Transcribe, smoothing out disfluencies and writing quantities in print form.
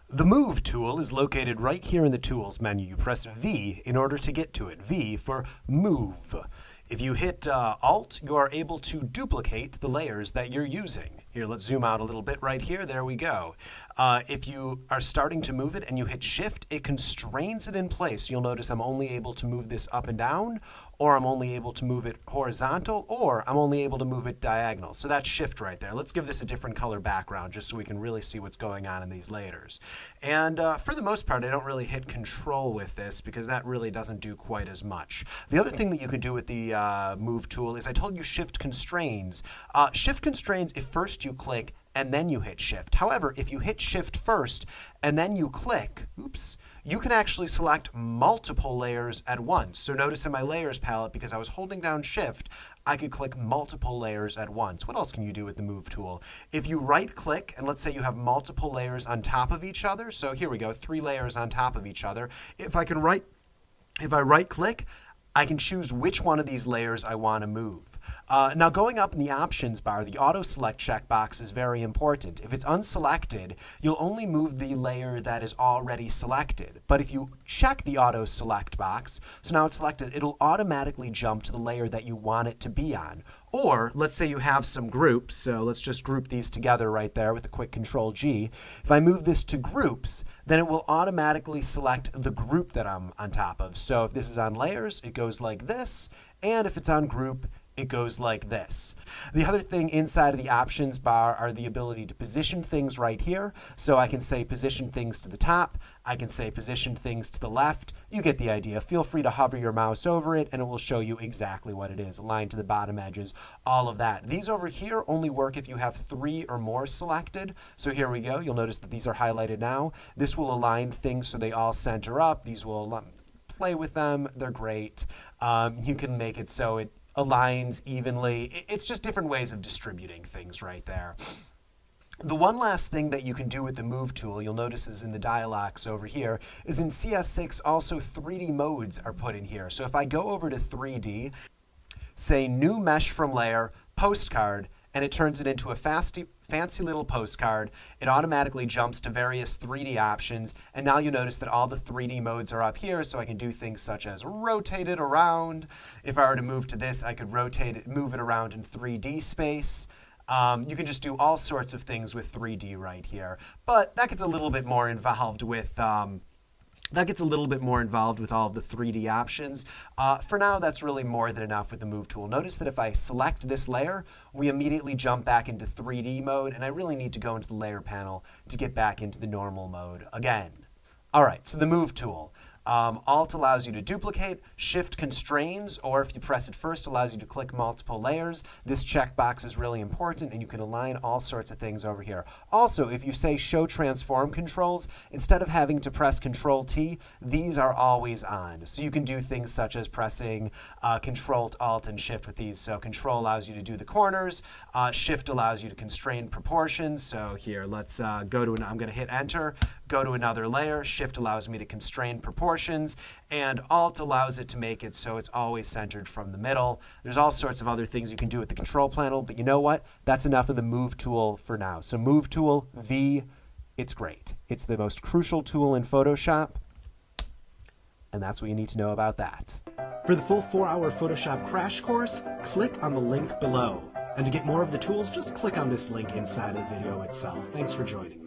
The Move tool is located right here in the Tools menu. You press V in order to get to it. V for Move. If you hit Alt, you are able to duplicate the layers that you're using. Here, let's zoom out a little bit right here. There we go. If you are starting to move it and you hit Shift, it constrains it in place. You'll notice I'm only able to move this up and down, or I'm only able to move it horizontal, or I'm only able to move it diagonal. So that's Shift right there. Let's give this a different color background just so we can really see what's going on in these layers. And for the most part, I don't really hit Control with this because that really doesn't do quite as much. The other thing that you can do with the Move tool is I told you Shift constrains. Shift constrains if first you click and then you hit Shift. However, if you hit Shift first and then you click, oops, you can actually select multiple layers at once. So notice in my layers palette, because I was holding down Shift, I could click multiple layers at once. What else can you do with the Move tool? If you right click, and let's say you have multiple layers on top of each other, so here we go, 3 layers on top of each other. If I right click, I can choose which one of these layers I want to move. Now going up in the options bar, the auto select checkbox is very important. If it's unselected, you'll only move the layer that is already selected. But if you check the auto select box, so now it's selected, it'll automatically jump to the layer that you want it to be on. Or let's say you have some groups, so let's just group these together right there with a quick Control G. If I move this to groups, then it will automatically select the group that I'm on top of. So if this is on layers, it goes like this, and if it's on group, it goes like this. The other thing inside of the options bar are the ability to position things right here. So I can say position things to the top. I can say position things to the left. You get the idea. Feel free to hover your mouse over it and it will show you exactly what it is. Align to the bottom edges, all of that. These over here only work if you have 3 or more selected. So here we go. You'll notice that these are highlighted now. This will align things so they all center up. These will play with them. They're great. You can make it so it aligns evenly. It's just different ways of distributing things right there. The one last thing that you can do with the Move tool, you'll notice is in the dialogues over here, is in CS6 also 3D modes are put in here. So if I go over to 3D, say New Mesh from Layer, Postcard, and it turns it into a fancy little postcard. It automatically jumps to various 3D options, and now you notice that all the 3D modes are up here, so I can do things such as rotate it around. If I were to move to this, I could rotate it, move it around in 3D space. You can just do all sorts of things with 3D right here, but that gets a little bit more involved with all of the 3D options. For now, that's really more than enough with the Move tool. Notice that if I select this layer, we immediately jump back into 3D mode, and I really need to go into the layer panel to get back into the normal mode again. All right, so the Move tool. Alt allows you to duplicate, Shift constrains, or if you press it first, allows you to click multiple layers. This checkbox is really important, and you can align all sorts of things over here. Also, if you say Show Transform Controls, instead of having to press Control-T, these are always on. So you can do things such as pressing Control, Alt, and Shift with these. So Control allows you to do the corners, Shift allows you to constrain proportions. So here, let's I'm going to hit Enter, go to another layer. Shift allows me to constrain proportions, and Alt allows it to make it so it's always centered from the middle. There's all sorts of other things you can do with the control panel, but you know what? That's enough of the Move tool for now. So Move tool, V, it's great. It's the most crucial tool in Photoshop, and that's what you need to know about that. For the full 4-hour Photoshop crash course, click on the link below. And to get more of the tools, just click on this link inside of the video itself. Thanks for joining me.